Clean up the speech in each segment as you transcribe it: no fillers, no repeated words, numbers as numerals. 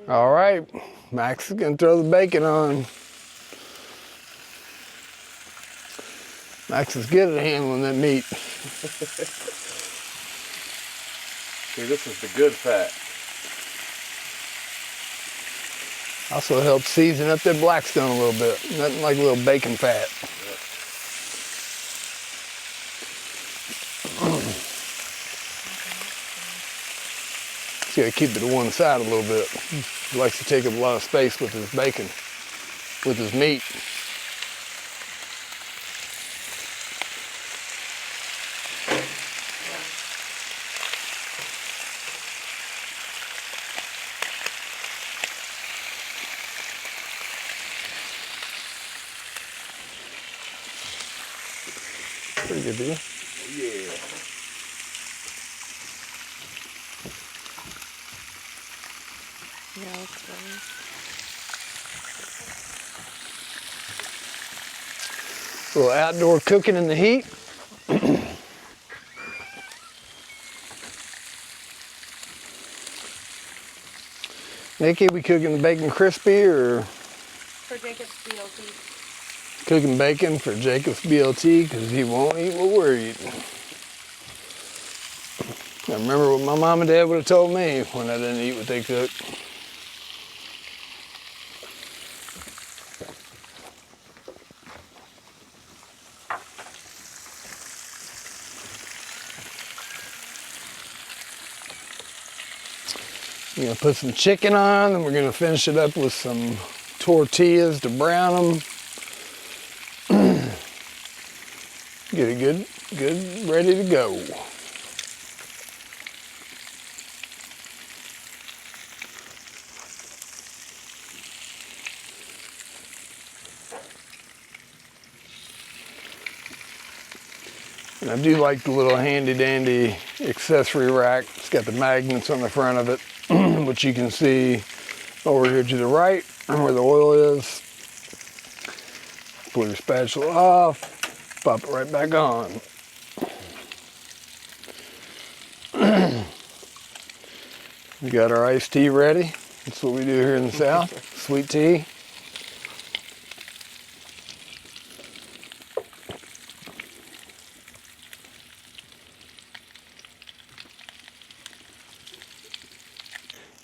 All right, Max is gonna throw the bacon on. Max is good at handling that meat. See, this is the good fat. Also helps season up that Blackstone a little bit. Nothing like a little bacon fat. Just gotta keep it to one side a little bit. He likes to take up a lot of space with his bacon, with his meat. Pretty good, dude. Yeah. Yeah, it's funny. A little outdoor cooking in the heat. Nikki, we cooking bacon crispy or For Jacob's BLT. cooking bacon for Jacob's BLT because he won't eat what we're eating. I remember what my mom and dad would have told me when I didn't eat what they cooked. We're gonna put some chicken on, and we're gonna finish it up with some tortillas to brown them. Get it good, ready to go. And I do like the little handy dandy accessory rack. It's got the magnets on the front of it, which you can see over here to the right where the oil is. Pull your spatula off, pop it right back on. We got our iced tea ready. That's what we do here in the South, sweet tea.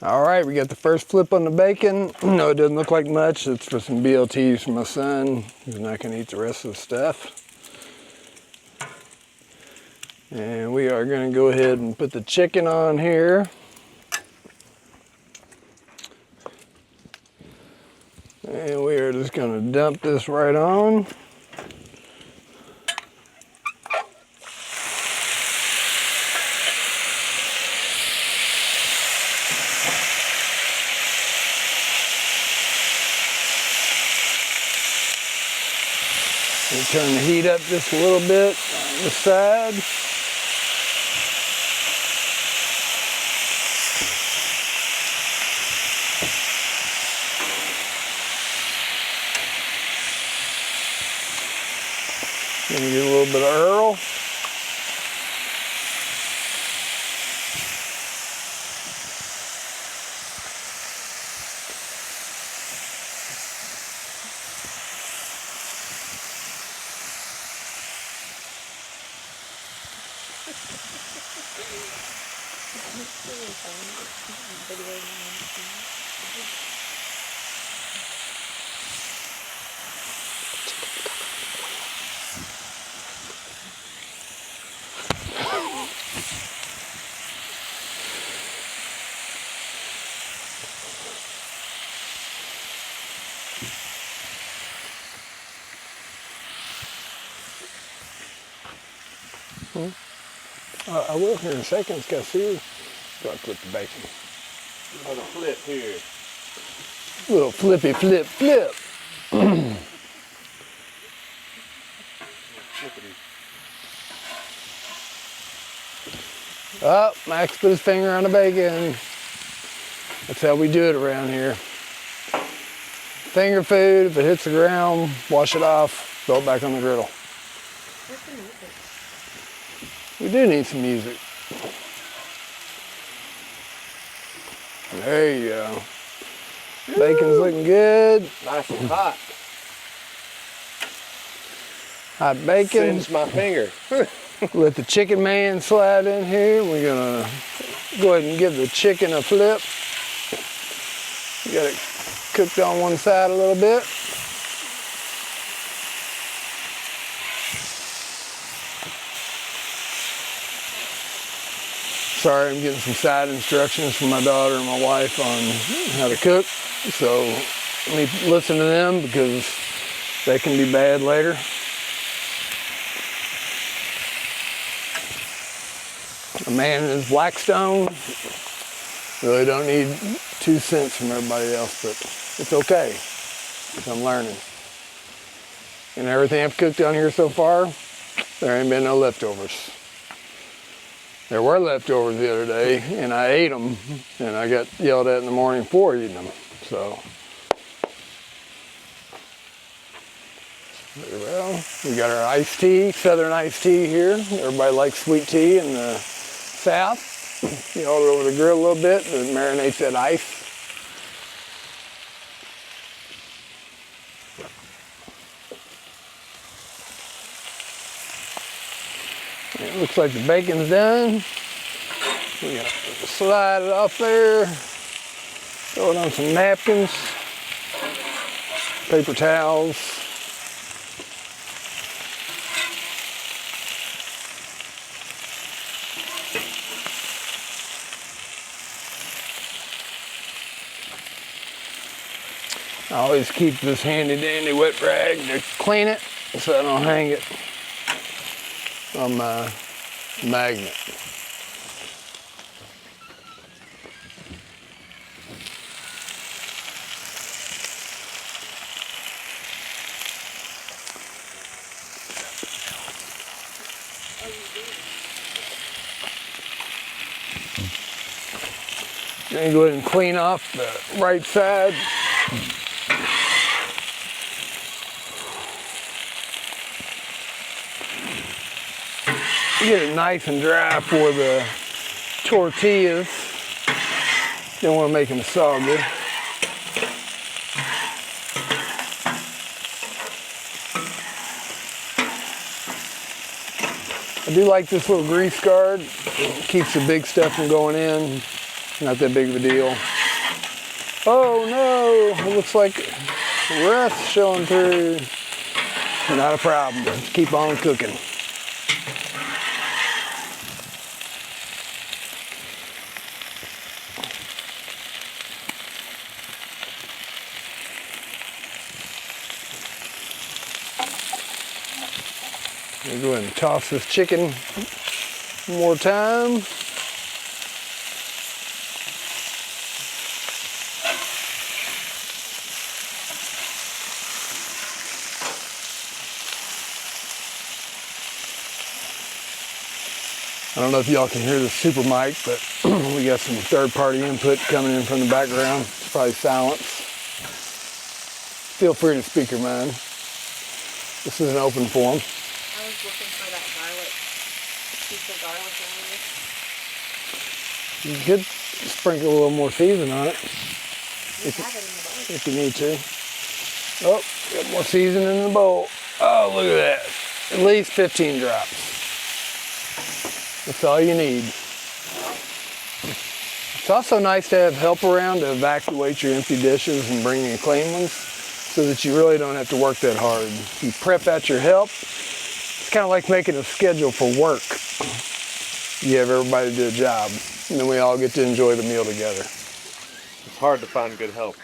All right, we got the first flip on the bacon. No, it doesn't look like much. It's for some BLTs for my son. He's not gonna eat the rest of the stuff. And we are gonna go ahead and put the chicken on here. And we are just gonna dump this right on. We turn the heat up just a little bit on the side. Then we get a little bit of Earl. I will here in a second. It's got to see. Go and flip the bacon. Another flip here. Little flippy flip flip. Oh, Max put his finger on the bacon. That's how we do it around here. Finger food, if it hits the ground, wash it off, throw it back on the griddle. Where's the music? We do need some music. There you go. Bacon's looking good. Nice and hot. Hot bacon. Sends my finger. Let the chicken man slide in here. We're gonna go ahead and give the chicken a flip. We got it cooked on one side a little bit. Sorry, I'm getting some side instructions from my daughter and my wife on how to cook. So let me listen to them because they can be bad later. A man in his Blackstone. Really don't need 2 cents from everybody else, but it's okay, because I'm learning. And everything I've cooked on here so far, there ain't been no leftovers. There were leftovers the other day, and I ate them, and I got yelled at in the morning for eating them, so. Well, we got our iced tea, Southern iced tea here. Everybody likes sweet tea in the South. You hold it over the grill a little bit, and it marinates that ice. It looks like the bacon's done. We gotta slide it off there. Throw it on some napkins, paper towels. I always keep this handy dandy wet rag to clean it so I don't hang it on my magnet. Then go ahead and clean off the right side. Get it nice and dry for the tortillas. Don't want to make them soggy. I do like this little grease guard. It keeps the big stuff from going in. Not that big of a deal. Oh no, it looks like rust showing through. Not a problem, just keep on cooking. We'll go ahead and toss this chicken one more time. I don't know if y'all can hear the super mic, but we got some third-party input coming in from the background. It's probably silence. Feel free to speak your mind. This is an open forum. I was looking for that garlic, piece of garlic in there. You could sprinkle a little more seasoning on it We have it in the bowl. if you need to. Oh, got more seasoning in the bowl. Oh, look at that. At least 15 drops. That's all you need. It's also nice to have help around to evacuate your empty dishes and bring in clean ones so that you really don't have to work that hard. You prep out your help. It's kind of like making a schedule for work. You have everybody do a job, and then we all get to enjoy the meal together. It's hard to find good help.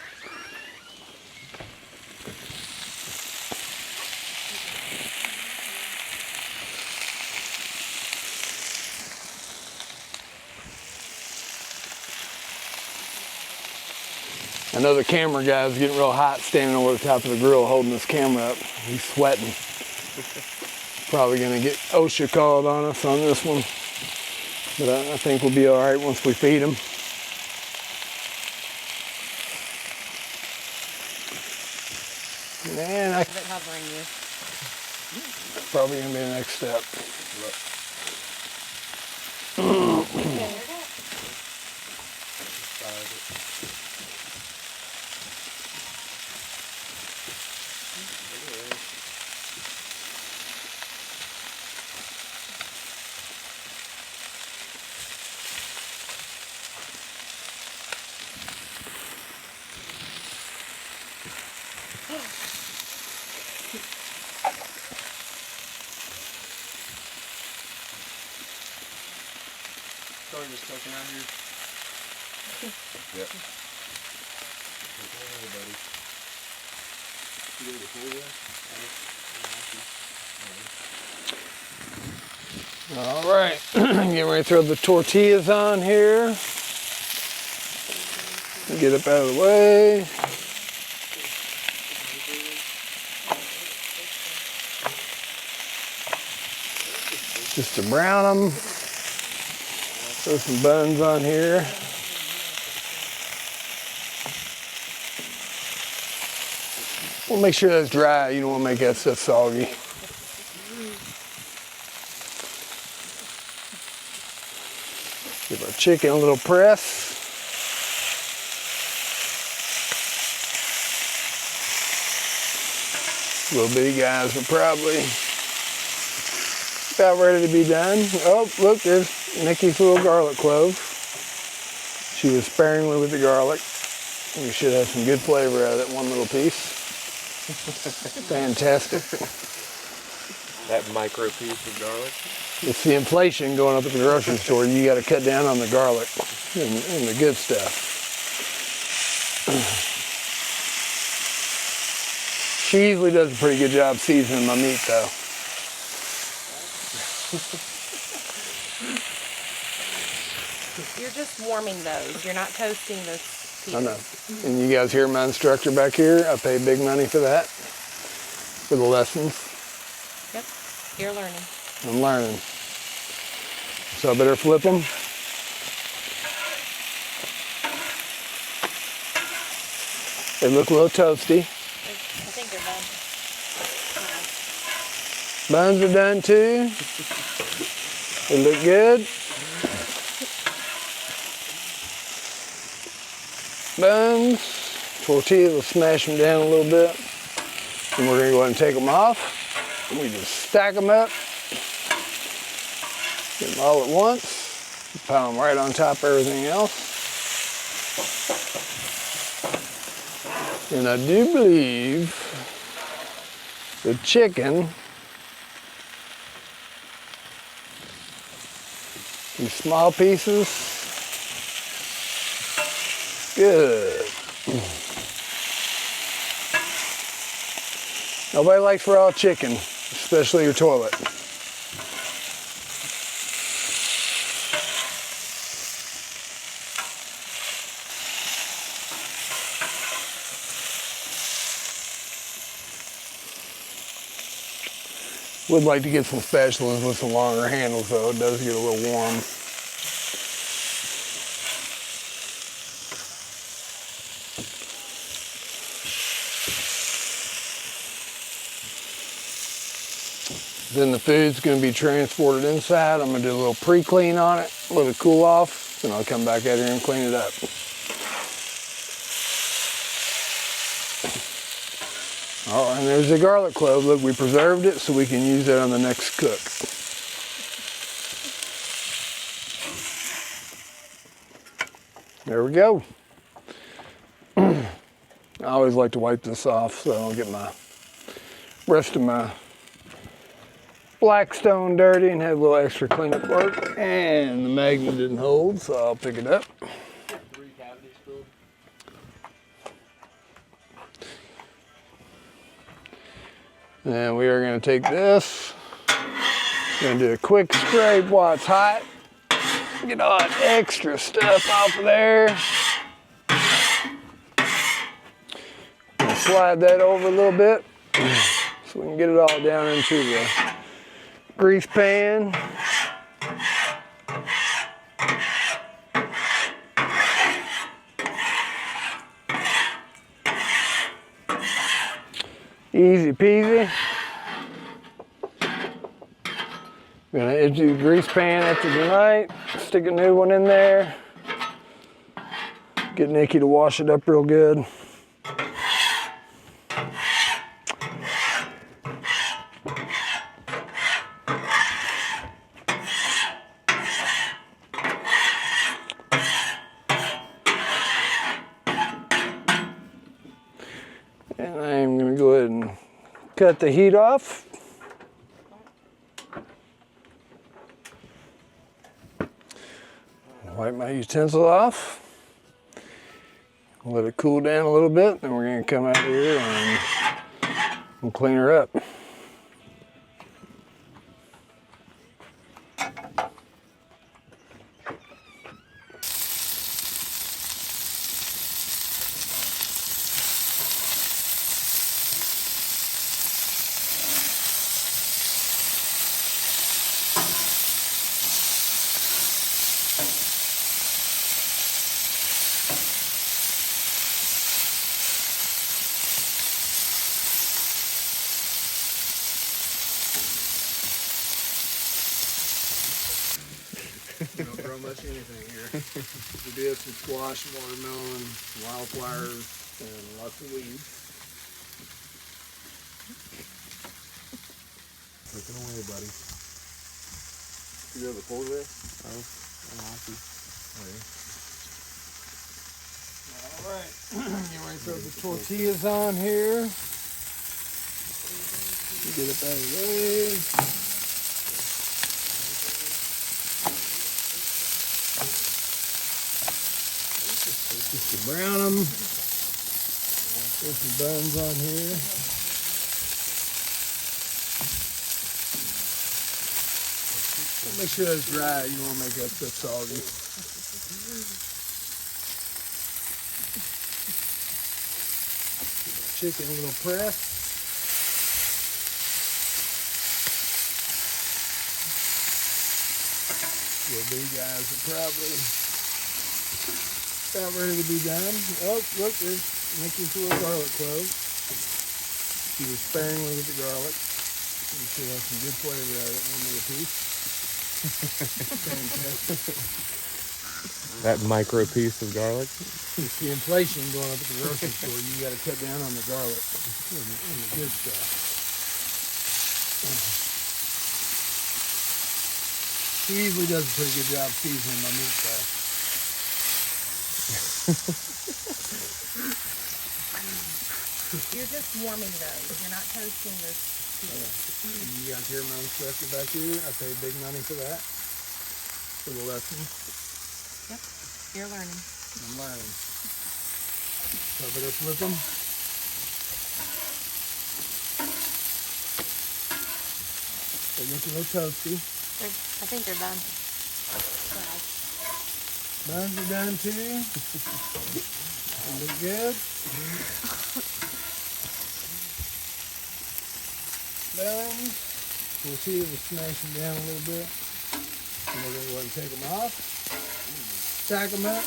I know the camera guy's getting real hot standing over the top of the grill holding this camera up. He's sweating. Probably gonna get OSHA called on us on this one. But I think we'll be all right once we feed him. Man, Is it hovering you? probably gonna be the next step. fucking out here? Yep. Hey, buddy. You get the pool there? All right, getting ready to throw the tortillas on here. Get up out of the way. Just to brown them. Throw some buns on here. We'll make sure that's dry. You don't want to make that stuff soggy. Give our chicken a little press. Little bitty guys are probably about ready to be done. Oh, look, there's Nikki's little garlic clove. She was sparingly with the garlic. We should have some good flavor out of that one little piece. Fantastic. That micro piece of garlic. It's the inflation going up at the grocery store. You got to cut down on the garlic and the good stuff. She usually does a pretty good job seasoning my meat, though. You're just warming those. You're not toasting those pieces. I know. And you guys hear my instructor back here? I pay big money for that, for the lessons. Yep, you're learning. I'm learning. So I better flip them. They look a little toasty. I think they're done. Buns are done too. They look good. Buns, tortillas, we'll smash them down a little bit. And we're gonna go ahead and take them off. We just stack them up. Get them all at once. Pile them right on top of everything else. And I do believe the chicken, these small pieces, good. Nobody likes raw chicken, especially your toilet. Would like to get some spatulas with some longer handles though, it does get a little warm. Then the food's gonna be transported inside. I'm gonna do a little pre-clean on it, let it cool off, then I'll come back out here and clean it up. Oh, and there's the garlic clove. Look, we preserved it so we can use it on the next cook. There we go. I always like to wipe this off so I don't get my rest of my Blackstone dirty and have a little extra cleanup work. And the magnet didn't hold, so I'll pick it up. 3 cavities filled. And we are going to take this, going to do a quick scrape while it's hot, get all that extra stuff off of there. And slide that over a little bit so we can get it all down into the grease pan. Easy peasy. We're gonna empty the grease pan after tonight, stick a new one in there, get Nikki to wash it up real good. And I'm gonna go ahead and cut the heat off. Wipe my utensil off. Let it cool down a little bit, then we're going to come out here and clean her up. We don't grow much anything here. We do have some squash, watermelon, wildflowers, and lots of weeds. Cooking away, buddy. You have the pole there? Oh, I see. All right. Get ready to throw the tortillas on here. Get it out of the way. Just to brown them. Put some buns on here. Make sure that's dry. You don't want to make that stuff soggy. Chicken a little press. Little big guys are probably about ready to be done. Oh, look, there's making some little garlic cloves. She was sparingly with the garlic. You should have some good flavor out of it. One little piece. That micro piece of garlic. It's the inflation going up at the grocery store. You got to cut down on the garlic and the good stuff. She usually does a pretty good job seasoning my meat though. You're just warming those. You're not toasting those pieces. You guys hear my instructor back here? I pay big money for that. For the lesson. Yep. You're learning. I'm learning. So I better flip them. They look a little toasty. I think they're done. Buns are done too. They look good. Buns. We'll see if we smash them down a little bit. And we're going to go ahead and take them off. Stack them up.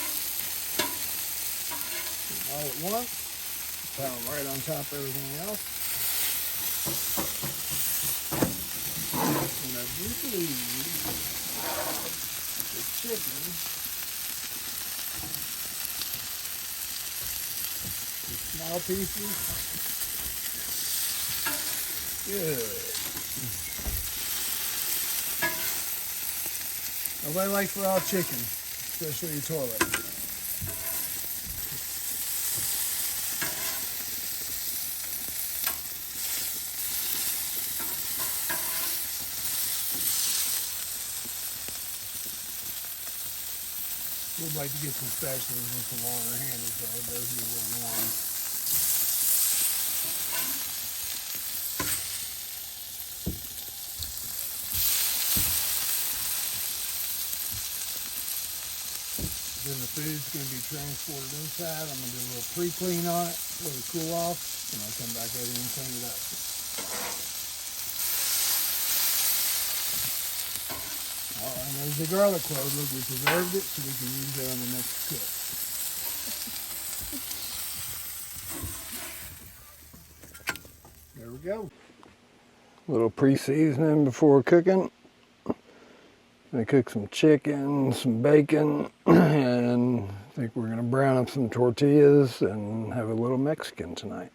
All at once. Pile them right on top of everything else. And I do believe the chicken, the small pieces, good. Nobody likes raw chicken, especially your toilet. Would like to get some spatulas with some longer handles though. It does get a little warm. Then the food's going to be transported inside. I'm going to do a little pre-clean on it, let it cool off, and I'll come back over and clean it up. And there's the garlic clove. Look, we preserved it so we can use it on the next cook. There we go. Little pre-seasoning before cooking. I cook some chicken, some bacon, and I think we're going to brown up some tortillas and have a little Mexican tonight.